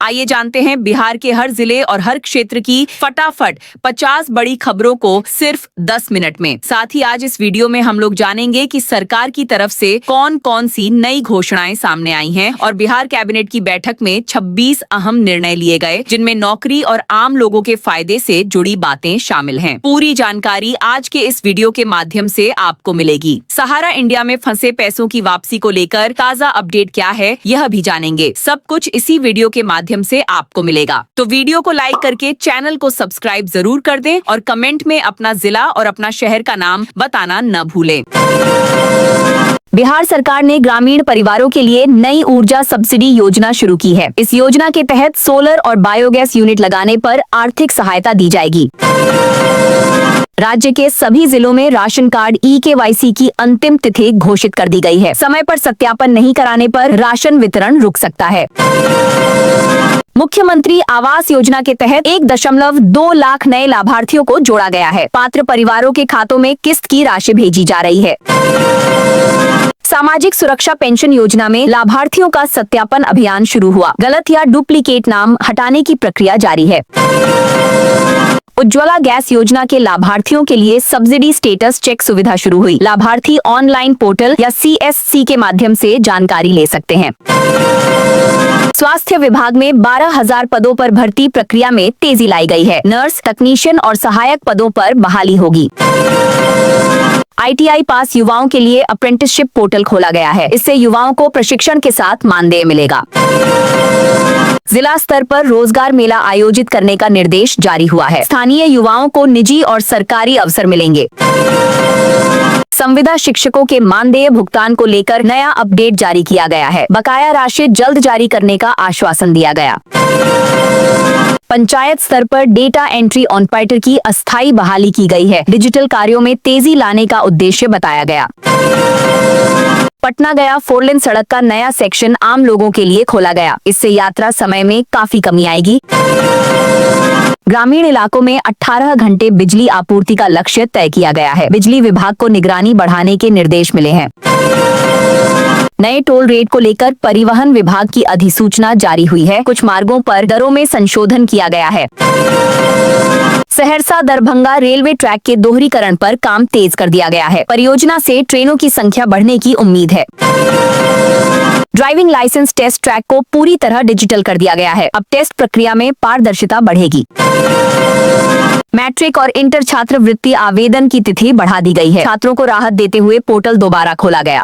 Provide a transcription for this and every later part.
आइए जानते हैं बिहार के हर जिले और हर क्षेत्र की फटाफट 50 बड़ी खबरों को सिर्फ 10 मिनट में। साथ ही आज इस वीडियो में हम लोग जानेंगे कि सरकार की तरफ से कौन कौन सी नई घोषणाएं सामने आई हैं और बिहार कैबिनेट की बैठक में 26 अहम निर्णय लिए गए, जिनमें नौकरी और आम लोगों के फायदे से जुड़ी बातें शामिल हैं। पूरी जानकारी आज के इस वीडियो के माध्यम से आपको मिलेगी। सहारा इंडिया में फंसे पैसों की वापसी को लेकर ताजा अपडेट क्या है, यह भी जानेंगे। सब कुछ इसी वीडियो के माध्यम से आपको मिलेगा। तो वीडियो को लाइक करके चैनल को सब्सक्राइब जरूर कर दें और कमेंट में अपना जिला और अपना शहर का नाम बताना न भूलें। बिहार सरकार ने ग्रामीण परिवारों के लिए नई ऊर्जा सब्सिडी योजना शुरू की है। इस योजना के तहत सोलर और बायोगैस यूनिट लगाने पर आर्थिक सहायता दी जाएगी। राज्य के सभी जिलों में राशन कार्ड eKYC की अंतिम तिथि घोषित कर दी गई है। समय पर सत्यापन नहीं कराने पर राशन वितरण रुक सकता है। मुख्यमंत्री आवास योजना के तहत 1.2 लाख नए लाभार्थियों को जोड़ा गया है। पात्र परिवारों के खातों में किस्त की राशि भेजी जा रही है। सामाजिक सुरक्षा पेंशन योजना में लाभार्थियों का सत्यापन अभियान शुरू हुआ। गलत या डुप्लीकेट नाम हटाने की प्रक्रिया जारी है। उज्ज्वला गैस योजना के लाभार्थियों के लिए सब्सिडी स्टेटस चेक सुविधा शुरू हुई। लाभार्थी ऑनलाइन पोर्टल या CSC के माध्यम से जानकारी ले सकते हैं। स्वास्थ्य विभाग में 12,000 पदों पर भर्ती प्रक्रिया में तेजी लाई गई है। नर्स, तकनीशियन और सहायक पदों पर बहाली होगी। ITI पास युवाओं के लिए अप्रेंटिसशिप पोर्टल खोला गया है। इससे युवाओं को प्रशिक्षण के साथ मानदेय मिलेगा। जिला स्तर पर रोजगार मेला आयोजित करने का निर्देश जारी हुआ है। स्थानीय युवाओं को निजी और सरकारी अवसर मिलेंगे। संविदा शिक्षकों के मानदेय भुगतान को लेकर नया अपडेट जारी किया गया है। बकाया राशि जल्द जारी करने का आश्वासन दिया गया। पंचायत स्तर पर डेटा एंट्री ऑपरेटर की अस्थायी बहाली की गई है। डिजिटल कार्यों में तेजी लाने का उद्देश्य बताया गया। पटना गया 4 लेन सड़क का नया सेक्शन आम लोगों के लिए खोला गया। इससे यात्रा समय में काफी कमी आएगी। ग्रामीण इलाकों में 18 घंटे बिजली आपूर्ति का लक्ष्य तय किया गया है। बिजली विभाग को निगरानी बढ़ाने के निर्देश मिले हैं। नए टोल रेट को लेकर परिवहन विभाग की अधिसूचना जारी हुई है। कुछ मार्गों पर दरों में संशोधन किया गया है। सहरसा दरभंगा रेलवे ट्रैक के दोहरीकरण पर काम तेज कर दिया गया है। परियोजना से ट्रेनों की संख्या बढ़ने की उम्मीद है। ड्राइविंग लाइसेंस टेस्ट ट्रैक को पूरी तरह डिजिटल कर दिया गया है। अब टेस्ट प्रक्रिया में पारदर्शिता बढ़ेगी। मैट्रिक और इंटर छात्रवृत्ति आवेदन की तिथि बढ़ा दी गई है। छात्रों को राहत देते हुए पोर्टल दोबारा खोला गया।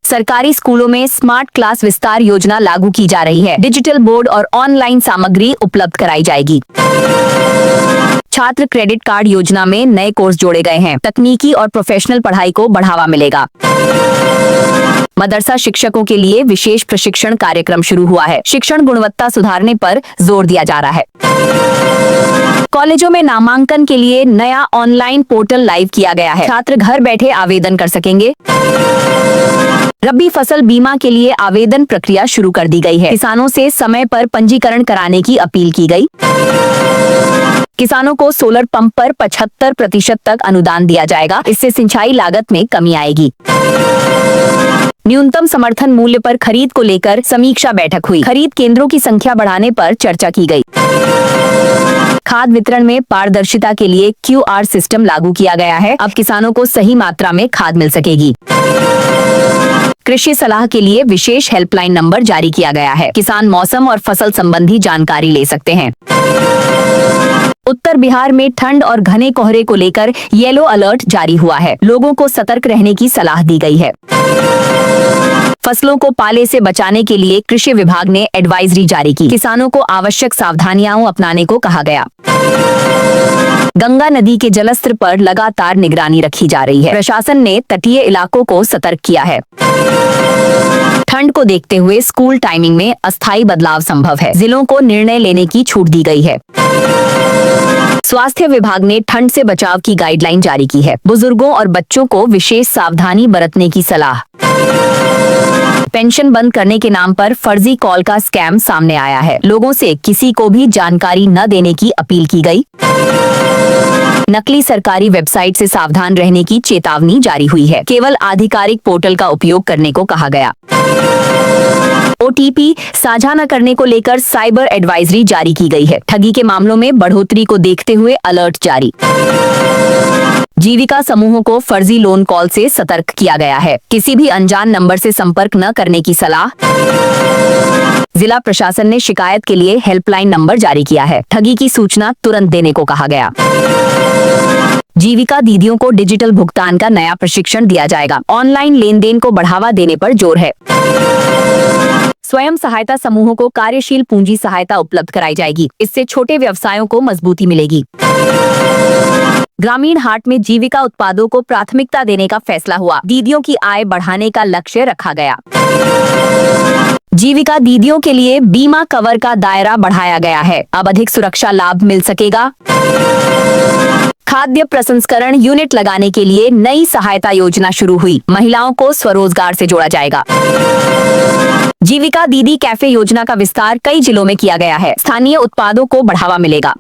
सरकारी स्कूलों में स्मार्ट क्लास विस्तार योजना लागू की जा रही है। डिजिटल बोर्ड और ऑनलाइन सामग्री उपलब्ध कराई जाएगी। छात्र क्रेडिट कार्ड योजना में नए कोर्स जोड़े गए हैं। तकनीकी और प्रोफेशनल पढ़ाई को बढ़ावा मिलेगा। मदरसा शिक्षकों के लिए विशेष प्रशिक्षण कार्यक्रम शुरू हुआ है। शिक्षण गुणवत्ता सुधारने पर जोर दिया जा रहा है। कॉलेजों में नामांकन के लिए नया ऑनलाइन पोर्टल लाइव किया गया है। छात्र घर बैठे आवेदन कर सकेंगे। रबी फसल बीमा के लिए आवेदन प्रक्रिया शुरू कर दी गई है। किसानों से समय पर पंजीकरण कराने की अपील की गई। किसानों को सोलर पंप पर 75% तक अनुदान दिया जाएगा। इससे सिंचाई लागत में कमी आएगी। न्यूनतम समर्थन मूल्य पर खरीद को लेकर समीक्षा बैठक हुई। खरीद केंद्रों की संख्या बढ़ाने पर चर्चा की गई। खाद वितरण में पारदर्शिता के लिए QR सिस्टम लागू किया गया है। अब किसानों को सही मात्रा में खाद मिल सकेगी। कृषि सलाह के लिए विशेष हेल्पलाइन नंबर जारी किया गया है। किसान मौसम और फसल संबंधी जानकारी ले सकते हैं। उत्तर बिहार में ठंड और घने कोहरे को लेकर येलो अलर्ट जारी हुआ है। लोगों को सतर्क रहने की सलाह दी गई है। फसलों को पाले से बचाने के लिए कृषि विभाग ने एडवाइजरी जारी की। किसानों को आवश्यक सावधानियां अपनाने को कहा गया। गंगा नदी के जलस्तर पर लगातार निगरानी रखी जा रही है। प्रशासन ने तटीय इलाकों को सतर्क किया है। ठंड को देखते हुए स्कूल टाइमिंग में अस्थायी बदलाव संभव है। जिलों को निर्णय लेने की छूट दी गई है। स्वास्थ्य विभाग ने ठंड से बचाव की गाइडलाइन जारी की है। बुजुर्गों और बच्चों को विशेष सावधानी बरतने की सलाह। पेंशन बंद करने के नाम पर फर्जी कॉल का स्कैम सामने आया है। लोगों से किसी को भी जानकारी न देने की अपील की गई। नकली सरकारी वेबसाइट से सावधान रहने की चेतावनी जारी हुई है। केवल आधिकारिक पोर्टल का उपयोग करने को कहा गया। OTP साझा न करने को लेकर साइबर एडवाइजरी जारी की गई है। ठगी के मामलों में बढ़ोतरी को देखते हुए अलर्ट जारी। जीविका समूहों को फर्जी लोन कॉल से सतर्क किया गया है। किसी भी अनजान नंबर से संपर्क न करने की सलाह। जिला प्रशासन ने शिकायत के लिए हेल्पलाइन नंबर जारी किया है। ठगी की सूचना तुरंत देने को कहा गया। जीविका दीदियों को डिजिटल भुगतान का नया प्रशिक्षण दिया जाएगा। ऑनलाइन लेन देन को बढ़ावा देने पर जोर है। स्वयं सहायता समूहों को कार्यशील पूंजी सहायता उपलब्ध कराई जाएगी। इससे छोटे व्यवसायों को मजबूती मिलेगी। ग्रामीण हाट में जीविका उत्पादों को प्राथमिकता देने का फैसला हुआ। दीदियों की आय बढ़ाने का लक्ष्य रखा गया। जीविका दीदियों के लिए बीमा कवर का दायरा बढ़ाया गया है। अब अधिक सुरक्षा लाभ मिल सकेगा। खाद्य प्रसंस्करण यूनिट लगाने के लिए नई सहायता योजना शुरू हुई। महिलाओं को स्वरोजगार से जोड़ा जाएगा। जीविका दीदी कैफे योजना का विस्तार कई जिलों में किया गया है। स्थानीय उत्पादों को बढ़ावा मिलेगा।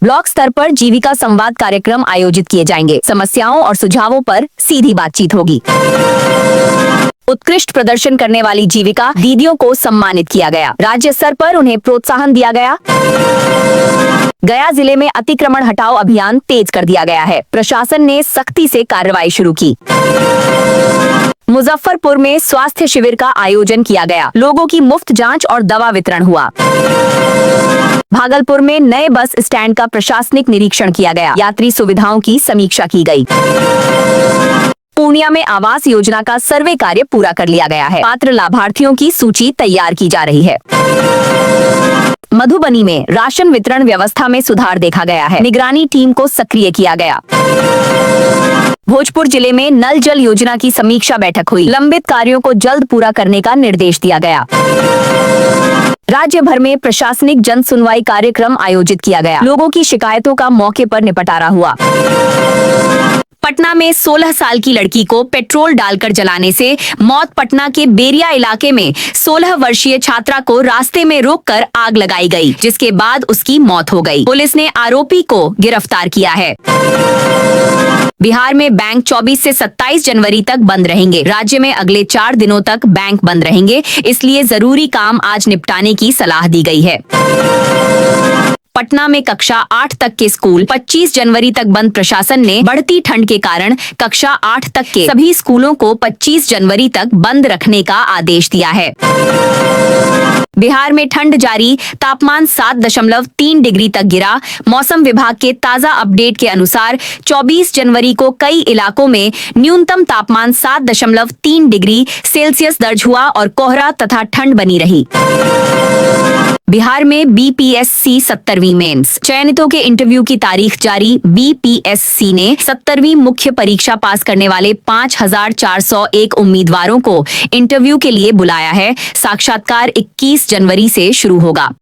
ब्लॉक स्तर पर जीविका संवाद कार्यक्रम आयोजित किए जाएंगे। समस्याओं और सुझावों पर सीधी बातचीत होगी। उत्कृष्ट प्रदर्शन करने वाली जीविका दीदियों को सम्मानित किया गया। राज्य स्तर पर उन्हें प्रोत्साहन दिया गया। गया जिले में अतिक्रमण हटाओ अभियान तेज कर दिया गया है। प्रशासन ने सख्ती से कार्रवाई शुरू की। मुजफ्फरपुर में स्वास्थ्य शिविर का आयोजन किया गया। लोगों की मुफ्त जांच और दवा वितरण हुआ। भागलपुर में नए बस स्टैंड का प्रशासनिक निरीक्षण किया गया। यात्री सुविधाओं की समीक्षा की गई। पूर्णिया में आवास योजना का सर्वे कार्य पूरा कर लिया गया है। पात्र लाभार्थियों की सूची तैयार की जा रही है। मधुबनी में राशन वितरण व्यवस्था में सुधार देखा गया है। निगरानी टीम को सक्रिय किया गया। भोजपुर जिले में नल जल योजना की समीक्षा बैठक हुई। लंबित कार्यों को जल्द पूरा करने का निर्देश दिया गया। राज्य भर में प्रशासनिक जन सुनवाई कार्यक्रम आयोजित किया गया। लोगों की शिकायतों का मौके पर निपटारा हुआ। पटना में 16 साल की लड़की को पेट्रोल डालकर जलाने से मौत। पटना के बेरिया इलाके में 16 वर्षीय छात्रा को रास्ते में रोककर आग लगाई गई, जिसके बाद उसकी मौत हो गई। पुलिस ने आरोपी को गिरफ्तार किया है। बिहार में बैंक 24 से 27 जनवरी तक बंद रहेंगे। राज्य में अगले 4 दिनों तक बैंक बंद रहेंगे, इसलिए जरूरी काम आज निपटाने की सलाह दी गई है। पटना में कक्षा 8 तक के स्कूल 25 जनवरी तक बंद। प्रशासन ने बढ़ती ठंड के कारण कक्षा 8 तक के सभी स्कूलों को 25 जनवरी तक बंद रखने का आदेश दिया है। बिहार में ठंड जारी। तापमान 7.3 डिग्री तक गिरा। मौसम विभाग के ताजा अपडेट के अनुसार 24 जनवरी को कई इलाकों में न्यूनतम तापमान 7.3 डिग्री सेल्सियस दर्ज हुआ और कोहरा तथा ठंड बनी रही। बिहार में BPSC 70वीं मेंस चयनितों के इंटरव्यू की तारीख जारी। BPSC ने 70वीं मुख्य परीक्षा पास करने वाले 5401 उम्मीदवारों को इंटरव्यू के लिए बुलाया है। साक्षात्कार 21 जनवरी से शुरू होगा।